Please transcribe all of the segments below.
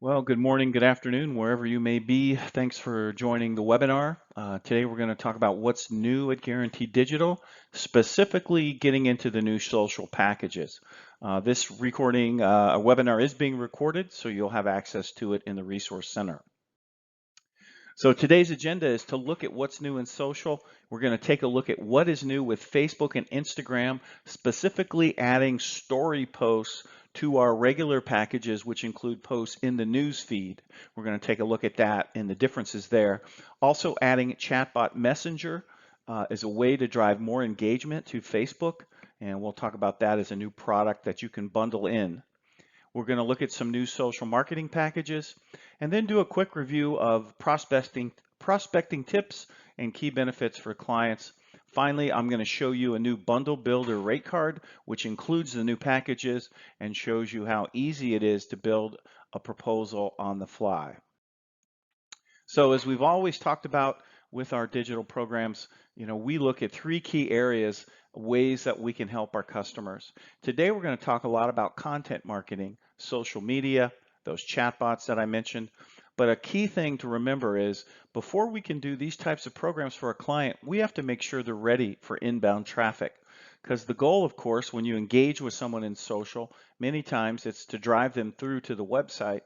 Well, good morning, good afternoon, wherever you may be. Thanks for joining the webinar. Today we're going to talk about what's new at Guarantee Digital, specifically getting into the new social packages. This recording, a webinar is being recorded, so you'll have access to it in the Resource Center. So today's agenda is to look at what's new in social. We're going to take a look at what is new with Facebook and Instagram, specifically adding story posts to our regular packages, which include posts in the news feed. We're going to take a look at that and the differences there. Also adding Chatbot Messenger is a way to drive more engagement to Facebook, and we'll talk about that as a new product that you can bundle in. We're going to look at some new social marketing packages and then do a quick review of prospecting tips and key benefits for clients. Finally, I'm going to show you a new bundle builder rate card, which includes the new packages and shows you how easy it is to build a proposal on the fly. So as we've always talked about with our digital programs, we look at three key areas, ways that we can help our customers. Today, we're going to talk a lot about content marketing, social media, those chatbots that I mentioned. But a key thing to remember is before we can do these types of programs for a client, we have to make sure they're ready for inbound traffic. Because the goal, of course, when you engage with someone in social, many times it's to drive them through to the website.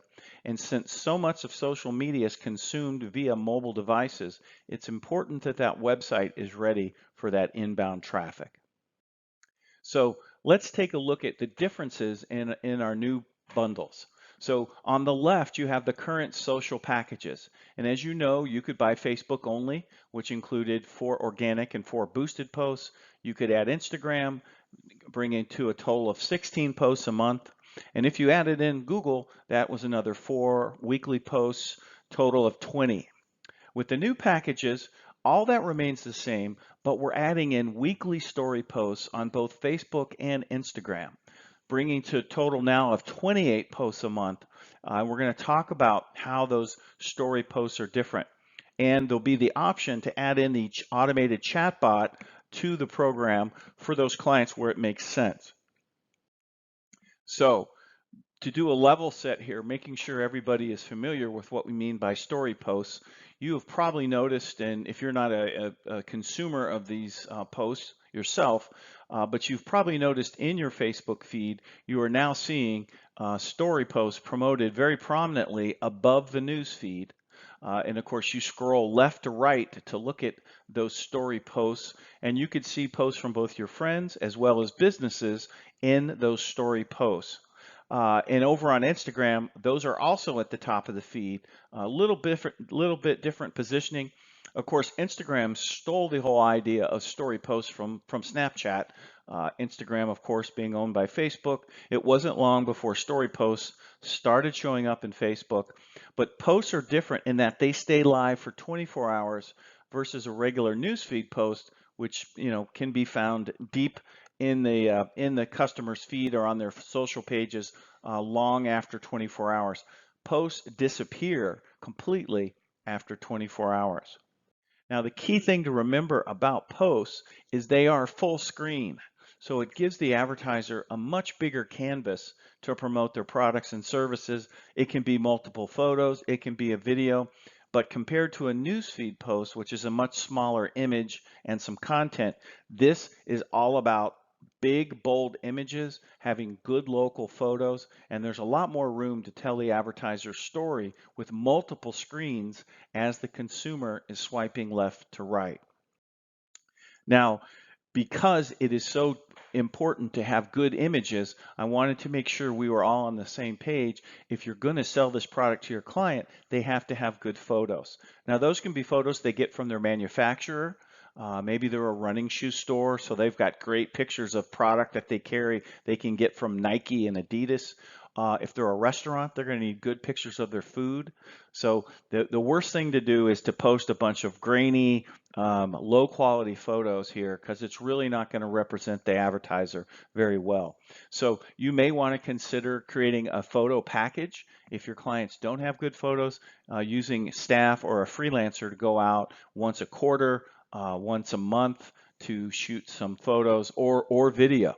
And since so much of social media is consumed via mobile devices, it's important that that website is ready for that inbound traffic. So let's take a look at the differences in our new bundles. So on the left, you have the current social packages. And as you know, you could buy Facebook only, which included 4 organic and 4 boosted posts. You could add Instagram, bring it to a total of 16 posts a month. And if you added in Google, that was another 4 weekly posts, total of 20. With the new packages, all that remains the same, but we're adding in weekly story posts on both Facebook and Instagram, bringing to a total now of 28 posts a month. We're going to talk about how those story posts are different. And there'll be the option to add in the automated chatbot to the program for those clients where it makes sense. So to do a level set here, making sure everybody is familiar with what we mean by story posts, you have probably noticed, and if you're not a consumer of these posts yourself, but you've probably noticed in your Facebook feed, you are now seeing story posts promoted very prominently above the news feed. And of course, you scroll left to right to look at those story posts, and you could see posts from both your friends as well as businesses in those story posts. And over on Instagram, those are also at the top of the feed. A little bit different positioning. Of course, Instagram stole the whole idea of story posts from Snapchat. Instagram, of course, being owned by Facebook. It wasn't long before story posts started showing up in Facebook. But posts are different in that they stay live for 24 hours versus a regular newsfeed post, which can be found deep in the customer's feed or on their social pages long after 24 hours. Posts disappear completely after 24 hours. Now, the key thing to remember about posts is they are full screen. So it gives the advertiser a much bigger canvas to promote their products and services. It can be multiple photos, it can be a video, but compared to a newsfeed post, which is a much smaller image and some content, this is all about big, bold images, having good local photos, and there's a lot more room to tell the advertiser's story with multiple screens as the consumer is swiping left to right. Now, because it is so important to have good images, I wanted to make sure we were all on the same page. If you're going to sell this product to your client, they have to have good photos. Now, those can be photos they get from their manufacturer. Maybe they're a running shoe store, so they've got great pictures of product that they carry they can get from Nike and Adidas. If they're a restaurant, they're going to need good pictures of their food. So the worst thing to do is to post a bunch of grainy, low quality photos here because it's really not going to represent the advertiser very well. So you may want to consider creating a photo package if your clients don't have good photos, using staff or a freelancer to go out once a quarter, once a month to shoot some photos or video.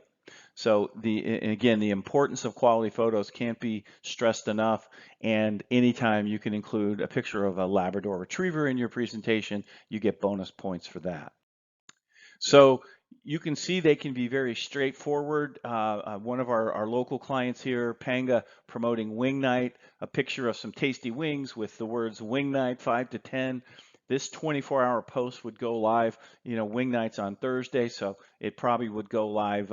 So again, the importance of quality photos can't be stressed enough. And anytime you can include a picture of a Labrador Retriever in your presentation, you get bonus points for that. So you can see they can be very straightforward. One of our local clients here, Panga, promoting Wing Night, a picture of some tasty wings with the words Wing Night 5 to 10. This 24-hour post would go live, Wing Night's on Thursday, so it probably would go live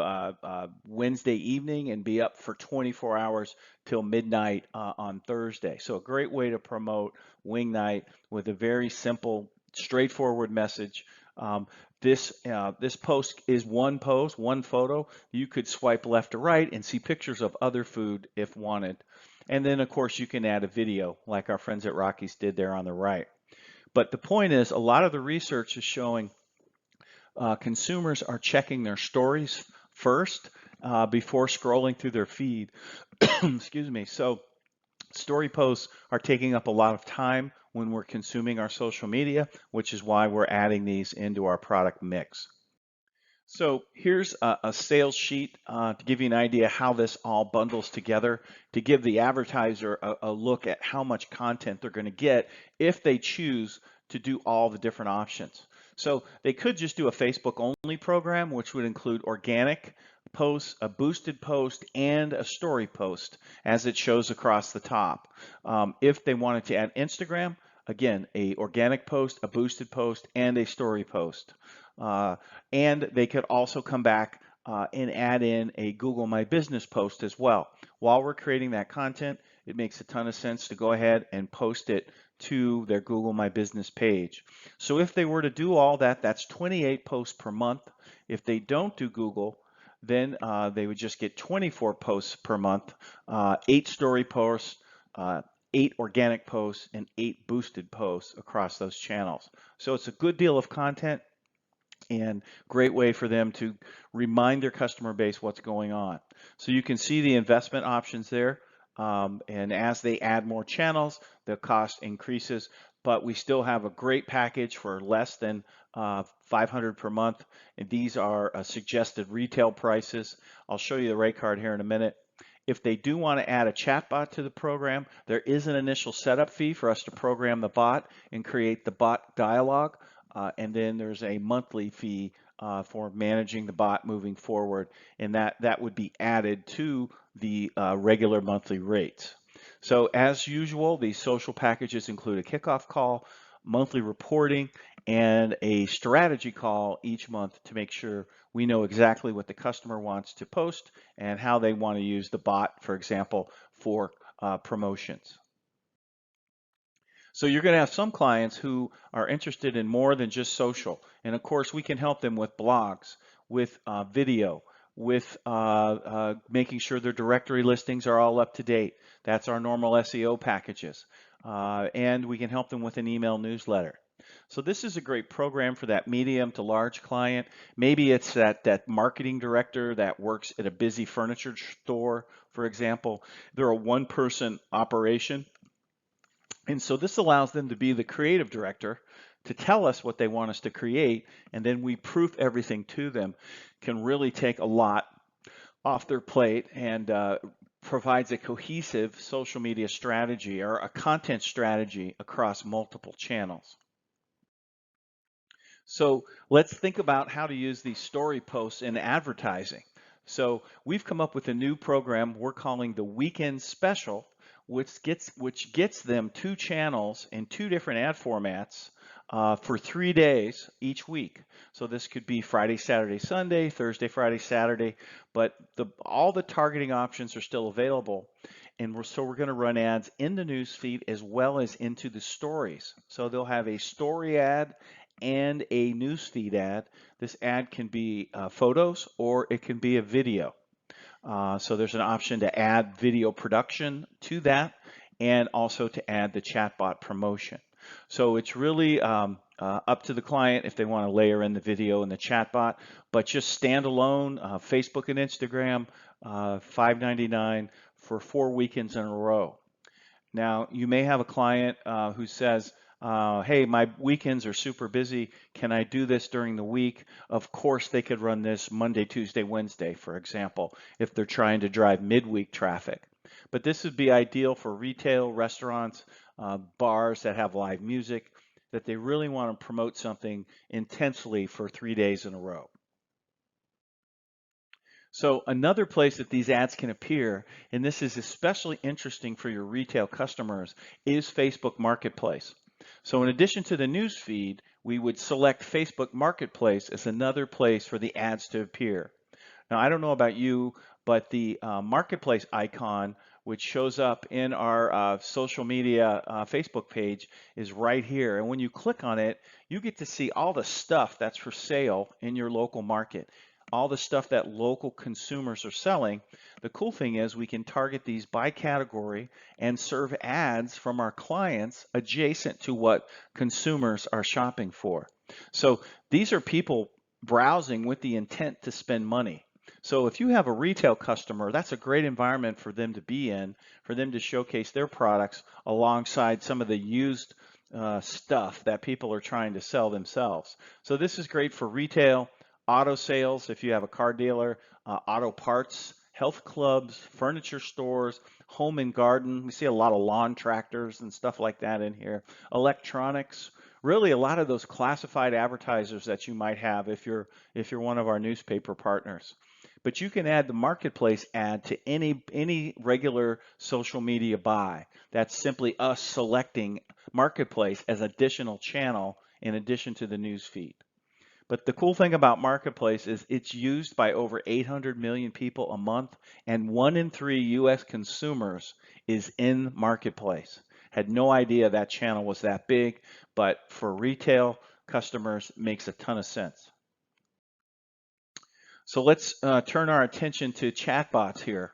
Wednesday evening and be up for 24 hours till midnight on Thursday. So a great way to promote Wing Night with a very simple, straightforward message. This post is one post, one photo. You could swipe left to right and see pictures of other food if wanted. And then, of course, you can add a video like our friends at Rockies did there on the right. But the point is, a lot of the research is showing consumers are checking their stories first before scrolling through their feed. Excuse me. So story posts are taking up a lot of time when we're consuming our social media, which is why we're adding these into our product mix. So here's a sales sheet to give you an idea how this all bundles together to give the advertiser a look at how much content they're going to get if they choose to do all the different options. So they could just do a Facebook only program, which would include organic posts, a boosted post, and a story post as it shows across the top. If they wanted to add Instagram, again, a organic post, a boosted post, and a story post. And they could also come back and add in a Google My Business post as well. While we're creating that content, it makes a ton of sense to go ahead and post it to their Google My Business page. So if they were to do all that, that's 28 posts per month. If they don't do Google, then they would just get 24 posts per month, 8 story posts, 8 organic posts, and 8 boosted posts across those channels. So it's a good deal of content and great way for them to remind their customer base what's going on. So you can see the investment options there. And as they add more channels, the cost increases, but we still have a great package for less than $500 per month. And these are suggested retail prices. I'll show you the rate card here in a minute. If they do want to add a chatbot to the program, there is an initial setup fee for us to program the bot and create the bot dialog. And then there's a monthly fee for managing the bot moving forward, and that would be added to the regular monthly rates. So as usual, these social packages include a kickoff call, monthly reporting, and a strategy call each month to make sure we know exactly what the customer wants to post and how they want to use the bot, for example, for promotions. So you're going to have some clients who are interested in more than just social. And of course, we can help them with blogs, with video, with making sure their directory listings are all up to date. That's our normal SEO packages. And we can help them with an email newsletter. So this is a great program for that medium to large client. Maybe it's that marketing director that works at a busy furniture store, for example. They're a one-person operation. And so this allows them to be the creative director to tell us what they want us to create, and then we proof everything to them. Can really take a lot off their plate and provides a cohesive social media strategy or a content strategy across multiple channels. So let's think about how to use these story posts in advertising. So we've come up with a new program we're calling the Weekend Special, which gets them 2 channels in 2 different ad formats for 3 days each week. So this could be Friday, Saturday, Sunday, Thursday, Friday, Saturday, but all the targeting options are still available. And we're going to run ads in the newsfeed as well as into the stories. So they'll have a story ad and a newsfeed ad. This ad can be photos or it can be a video. So there's an option to add video production to that and also to add the chatbot promotion. So it's really up to the client if they want to layer in the video and the chatbot, but just standalone Facebook and Instagram, $5.99 for 4 weekends in a row. Now, you may have a client who says, Hey, my weekends are super busy. Can I do this during the week? Of course, they could run this Monday, Tuesday, Wednesday, for example, if they're trying to drive midweek traffic. But this would be ideal for retail, restaurants, bars that have live music, that they really want to promote something intensely for 3 days in a row. So another place that these ads can appear, and this is especially interesting for your retail customers, is Facebook Marketplace. So in addition to the news feed, we would select Facebook Marketplace as another place for the ads to appear. Now, I don't know about you, but the Marketplace icon, which shows up in our social media Facebook page, is right here. And when you click on it, you get to see all the stuff that's for sale in your local market, all the stuff that local consumers are selling. The cool thing is we can target these by category and serve ads from our clients adjacent to what consumers are shopping for. So these are people browsing with the intent to spend money. So if you have a retail customer, that's a great environment for them to be in, for them to showcase their products alongside some of the used stuff that people are trying to sell themselves. So this is great for retail, auto sales, if you have a car dealer, auto parts, health clubs, furniture stores, home and garden. We see a lot of lawn tractors and stuff like that in here. Electronics, really a lot of those classified advertisers that you might have if you're one of our newspaper partners. But you can add the marketplace ad to any regular social media buy. That's simply us selecting marketplace as additional channel in addition to the news feed. But the cool thing about Marketplace is it's used by over 800 million people a month, and 1 in 3 US consumers is in Marketplace. Had no idea that channel was that big, but for retail customers, makes a ton of sense. So let's turn our attention to chatbots here.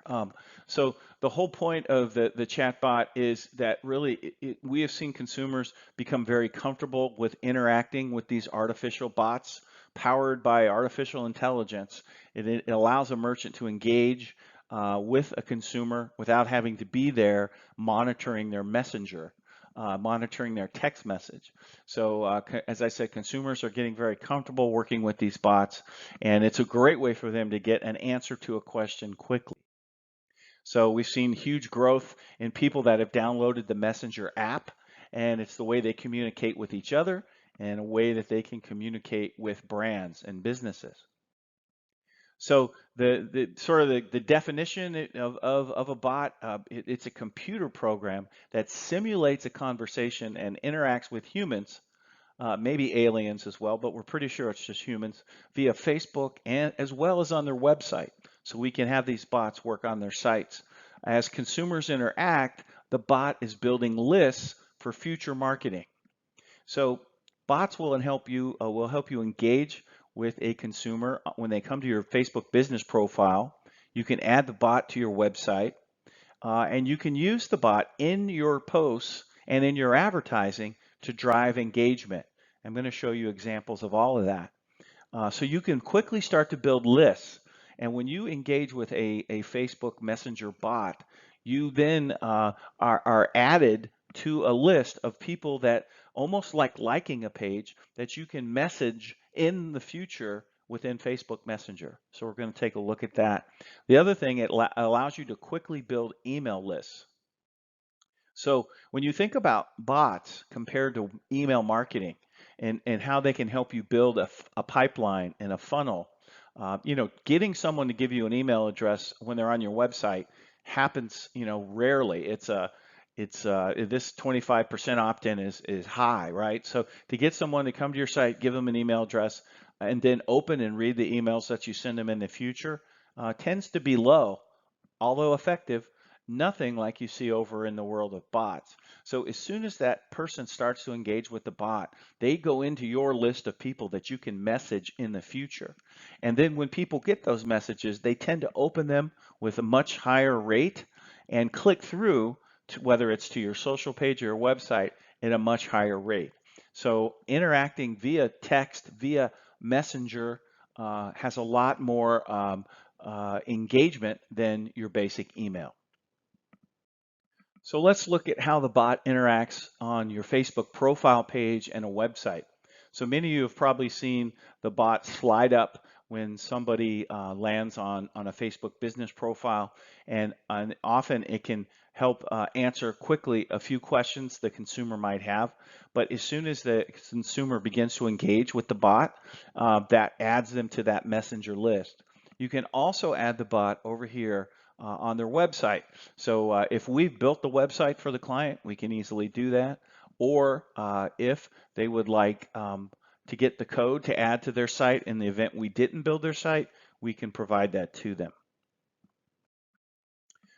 So the whole point of the chatbot is that really we have seen consumers become very comfortable with interacting with these artificial bots powered by artificial intelligence. It allows a merchant to engage with a consumer without having to be there monitoring their messenger. Monitoring their text message. So, as I said, consumers are getting very comfortable working with these bots, and it's a great way for them to get an answer to a question quickly. So we've seen huge growth in people that have downloaded the Messenger app, and it's the way they communicate with each other and a way that they can communicate with brands and businesses. So the sort of the definition of a bot, it's a computer program that simulates a conversation and interacts with humans, maybe aliens as well, but we're pretty sure it's just humans via Facebook and as well as on their website. So we can have these bots work on their sites. As consumers interact, the bot is building lists for future marketing. So bots will help you engage with a consumer when they come to your Facebook business profile. You can add the bot to your website, and you can use the bot in your posts and in your advertising to drive engagement. I'm going to show you examples of all of that. So you can quickly start to build lists. And when you engage with a Facebook Messenger bot, you then are added to a list of people that almost like liking a page that you can message in the future within Facebook Messenger. So we're going to take a look at that. The other thing, it allows you to quickly build email lists. So when you think about bots compared to email marketing and how they can help you build a pipeline and a funnel, getting someone to give you an email address when they're on your website happens, rarely. It's this 25% opt-in is high, right? So to get someone to come to your site, give them an email address, and then open and read the emails that you send them in the future tends to be low, although effective, nothing like you see over in the world of bots. So as soon as that person starts to engage with the bot, they go into your list of people that you can message in the future. And then when people get those messages, they tend to open them with a much higher rate and click through to whether it's to your social page or your website at a much higher rate. So interacting via text, via messenger, has a lot more engagement than your basic email. So let's look at how the bot interacts on your Facebook profile page and a website. So many of you have probably seen the bot slide up when somebody lands on a Facebook business profile, and often it can help answer quickly a few questions the consumer might have. But as soon as the consumer begins to engage with the bot, that adds them to that messenger list. You can also add the bot over here on their website. So if we've built the website for the client, we can easily do that. Or if they would like to get the code to add to their site in the event we didn't build their site, we can provide that to them.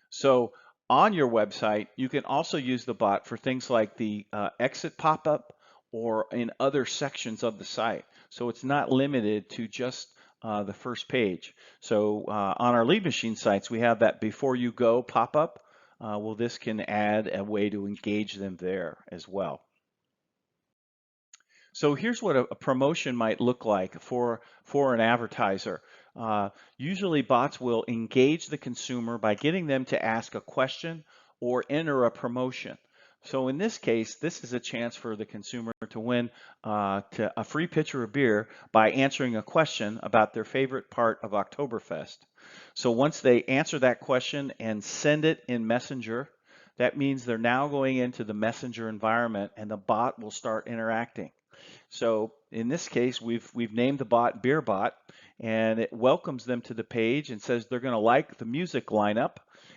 So on your website, you can also use the bot for things like the exit pop-up or in other sections of the site. So it's not limited to just the first page. So on our Lead Machine sites, we have that before you go pop-up. Well, this can add a way to engage them there as well. So here's what a promotion might look like for an advertiser. Usually bots will engage the consumer by getting them to ask a question or enter a promotion. So in this case, this is a chance for the consumer to win to a free pitcher of beer by answering a question about their favorite part of Oktoberfest. So once they answer that question and send it in Messenger, that means they're now going into the Messenger environment and the bot will start interacting. So in this case, we've named the bot BeerBot, and it welcomes them to the page and says they're going to like the music lineup,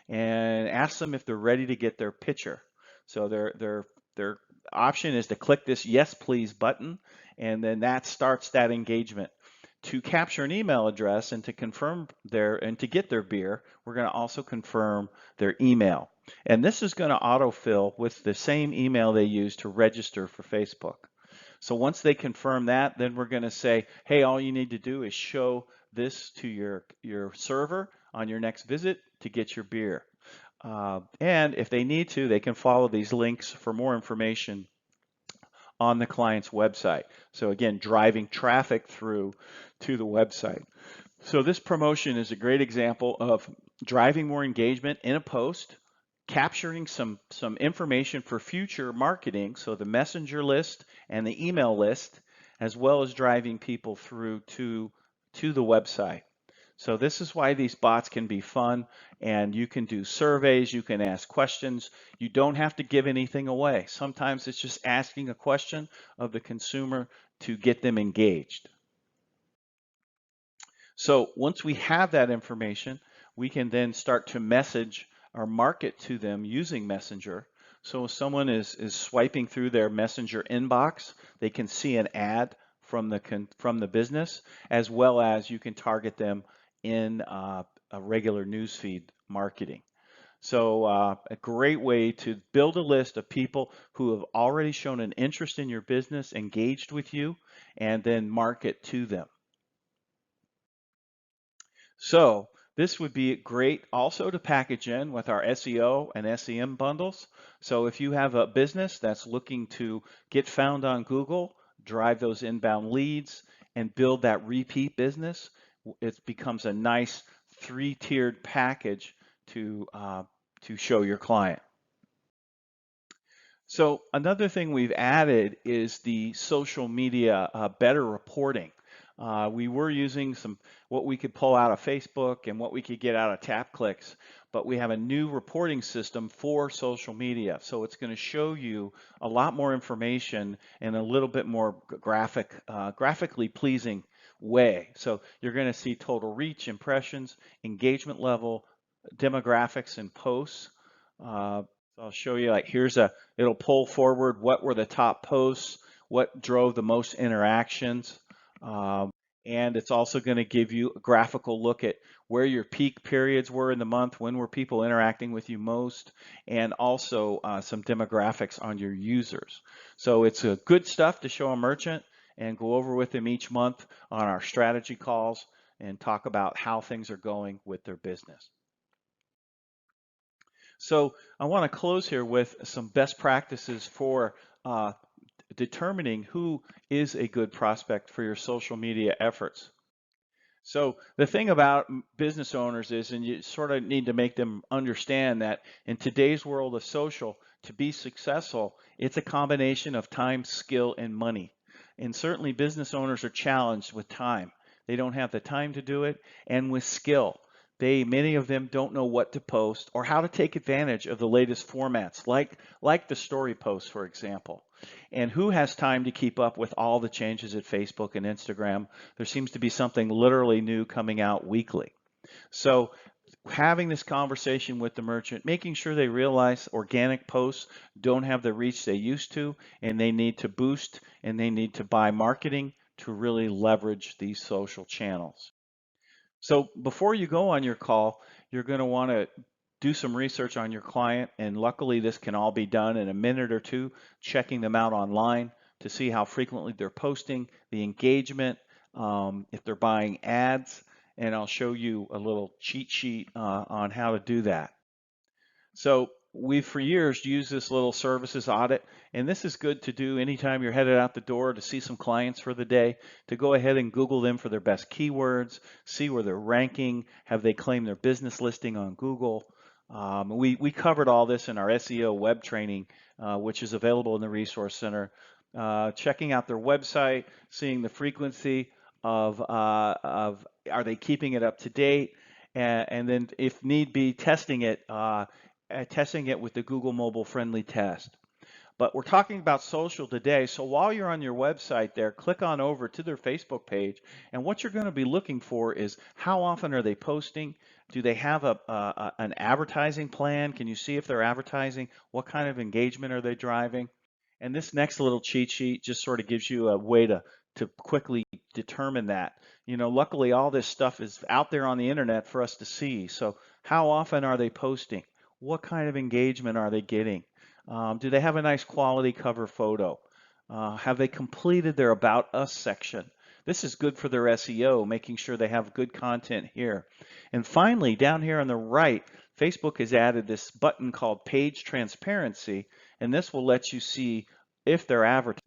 and asks them if they're ready to get their pitcher. So their option is to click this Yes Please button, and then that starts that engagement. To capture an email address and to confirm and to get their beer, we're going to also confirm their email. And this is going to autofill with the same email they use to register for Facebook. So once they confirm that, then we're going to say, hey, all you need to do is show this to your server on your next visit to get your beer. And if they need to, they can follow these links for more information on the client's website. So again, driving traffic through to the website. So this promotion is a great example of driving more engagement in a post, capturing some information for future marketing, so the messenger list and the email list, as well as driving people through to the website. So this is why these bots can be fun, and you can do surveys, you can ask questions. You don't have to give anything away. Sometimes it's just asking a question of the consumer to get them engaged. So once we have that information, we can then start to message or market to them using Messenger. So if someone is swiping through their Messenger inbox, they can see an ad from the business, as well as you can target them in a regular newsfeed marketing. So a great way to build a list of people who have already shown an interest in your business, engaged with you, and then market to them. So this would be great also to package in with our SEO and SEM bundles. So if you have a business that's looking to get found on Google, drive those inbound leads, and build that repeat business, it becomes a nice three-tiered package to show your client. So another thing we've added is the social media better reporting. We were using what we could pull out of Facebook and what we could get out of TapClicks, but we have a new reporting system for social media. So it's going to show you a lot more information in a little bit more graphically pleasing way. So you're going to see total reach, impressions, engagement level, demographics, and posts. So I'll show you, like, it'll pull forward what were the top posts, what drove the most interactions, um, and it's also going to give you a graphical look at where your peak periods were in the month, when were people interacting with you most, and also some demographics on your users. So it's good stuff to show a merchant and go over with them each month on our strategy calls and talk about how things are going with their business. So I want to close here with some best practices for determining who is a good prospect for your social media efforts. So the thing about business owners is, and you sort of need to make them understand that in today's world of social, to be successful, it's a combination of time, skill, and money. And certainly business owners are challenged with time. They don't have the time to do it, and with skill. Many of them don't know what to post or how to take advantage of the latest formats, like the story post, for example. And who has time to keep up with all the changes at Facebook and Instagram? There seems to be something literally new coming out weekly. So having this conversation with the merchant, making sure they realize organic posts don't have the reach they used to, and they need to boost and they need to buy marketing to really leverage these social channels. So before you go on your call, you're going to want to do some research on your client, and luckily this can all be done in a minute or two, checking them out online to see how frequently they're posting, the engagement, if they're buying ads, and I'll show you a little cheat sheet on how to do that. So we've for years used this little services audit, and this is good to do anytime you're headed out the door to see some clients for the day, to go ahead and Google them for their best keywords, see where they're ranking, have they claimed their business listing on Google. We covered all this in our SEO web training, which is available in the Resource Center. Checking out their website, seeing the frequency of are they keeping it up to date, and then if need be, testing it with the Google Mobile Friendly Test. But we're talking about social today. So while you're on your website there, click on over to their Facebook page. And what you're going to be looking for is how often are they posting? Do they have an advertising plan? Can you see if they're advertising? What kind of engagement are they driving? And this next little cheat sheet just sort of gives you a way to quickly determine that. Luckily all this stuff is out there on the internet for us to see. So how often are they posting? What kind of engagement are they getting? Do they have a nice quality cover photo? Have they completed their About Us section? This is good for their SEO, making sure they have good content here. And finally, down here on the right, Facebook has added this button called Page Transparency, and this will let you see if they're advertising.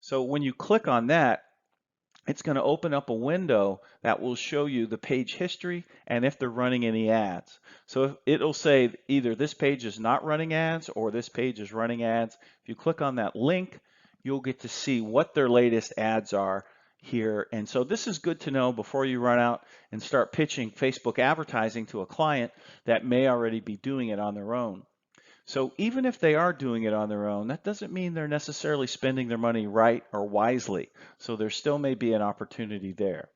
So when you click on that, it's going to open up a window that will show you the page history and if they're running any ads. So it'll say either this page is not running ads or this page is running ads. If you click on that link, you'll get to see what their latest ads are here. And so this is good to know before you run out and start pitching Facebook advertising to a client that may already be doing it on their own. So even if they are doing it on their own, that doesn't mean they're necessarily spending their money right or wisely. So there still may be an opportunity there.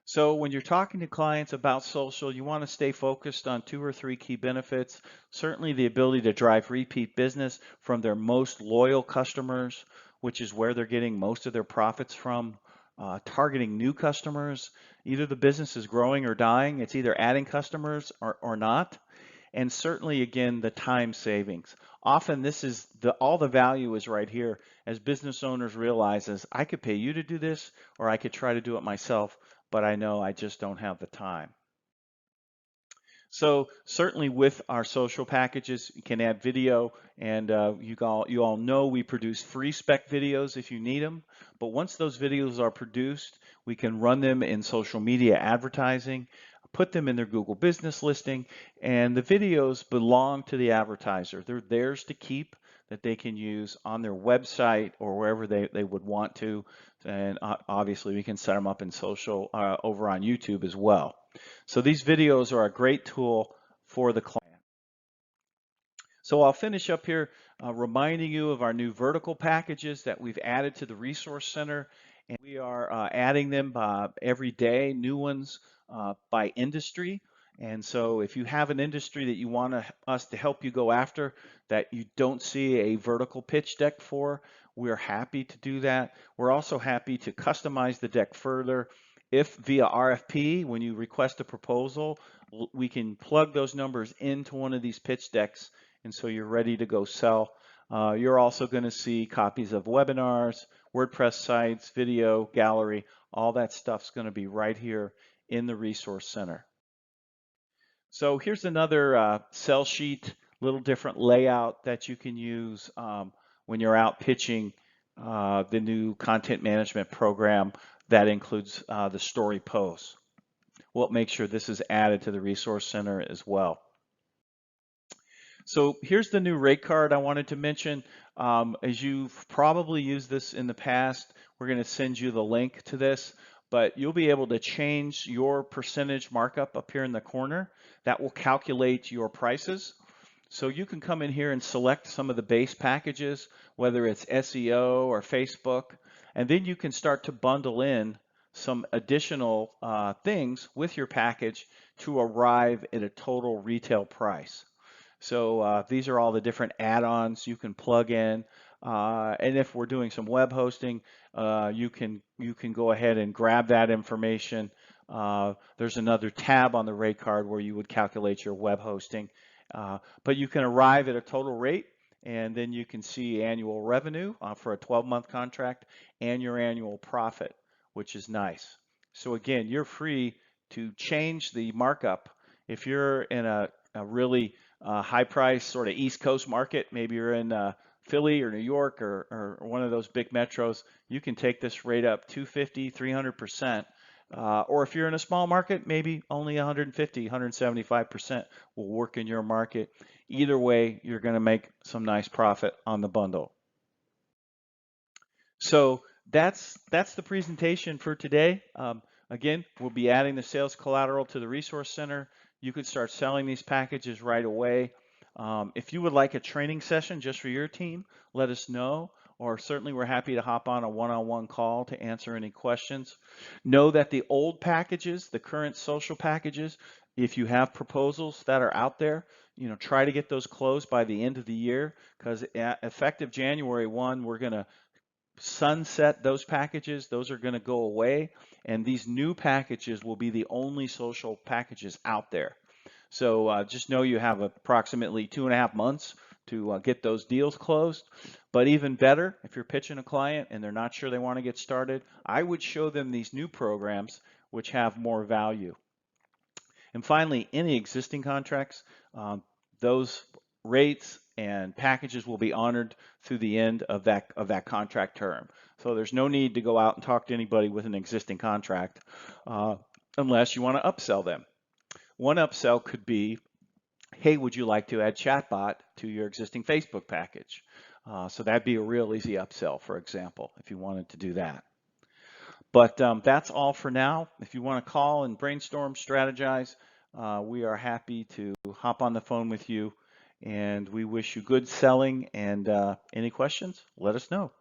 So when you're talking to clients about social, you want to stay focused on 2 or 3 key benefits. Certainly the ability to drive repeat business from their most loyal customers, which is where they're getting most of their profits from. Targeting new customers, either the business is growing or dying, it's either adding customers or not. And certainly, again, the time savings. Often this is all the value is right here as business owners realizes I could pay you to do this or I could try to do it myself, but I know I just don't have the time. So certainly with our social packages, you can add video, and you all know we produce free spec videos if you need them. But once those videos are produced, we can run them in social media advertising, put them in their Google business listing, and the videos belong to the advertiser. They're theirs to keep, that they can use on their website or wherever they would want to. And obviously we can set them up in social over on YouTube as well. So these videos are a great tool for the client. So I'll finish up here reminding you of our new vertical packages that we've added to the Resource Center. And we are adding them every day, new ones by industry. And so if you have an industry that you want us to help you go after that you don't see a vertical pitch deck for, we're happy to do that. We're also happy to customize the deck further. If via RFP, when you request a proposal, we can plug those numbers into one of these pitch decks, and so you're ready to go sell. You're also going to see copies of webinars, WordPress sites, video, gallery, all that stuff's going to be right here in the Resource Center. So here's another sell sheet, little different layout that you can use when you're out pitching the new content management program that includes the story posts. We'll make sure this is added to the resource center as well. So here's the new rate card I wanted to mention. As you've probably used this in the past, we're going to send you the link to this, but you'll be able to change your percentage markup up here in the corner. That will calculate your prices. So you can come in here and select some of the base packages, whether it's SEO or Facebook, and then you can start to bundle in some additional things with your package to arrive at a total retail price. So these are all the different add-ons you can plug in. And if we're doing some web hosting, you can go ahead and grab that information. There's another tab on the rate card where you would calculate your web hosting. But you can arrive at a total rate, and then you can see annual revenue for a 12-month contract and your annual profit, which is nice. So again, you're free to change the markup. If you're in a really high price sort of East Coast market, maybe you're in Philly or New York or one of those big metros, you can take this rate up 250, 300%. Or if you're in a small market, maybe only 150, 175% will work in your market. Either way, you're going to make some nice profit on the bundle. So that's the presentation for today. Again, we'll be adding the sales collateral to the resource center. You could start selling these packages right away. If you would like a training session just for your team, let us know, or certainly we're happy to hop on a one-on-one call to answer any questions. Know that the old packages, the current social packages, if you have proposals that are out there, try to get those closed by the end of the year, because effective January 1, we're going to sunset those packages. Those are going to go away, and these new packages will be the only social packages out there. So just know you have approximately 2.5 months to get those deals closed. But even better, if you're pitching a client and they're not sure they want to get started, I would show them these new programs which have more value. And finally, any existing contracts, those rates and packages will be honored through the end of that contract term. So there's no need to go out and talk to anybody with an existing contract unless you want to upsell them. One upsell could be, hey, would you like to add chatbot to your existing Facebook package? So that'd be a real easy upsell, for example, if you wanted to do that. But that's all for now. If you want to call and brainstorm, strategize, we are happy to hop on the phone with you, and we wish you good selling. And any questions, let us know.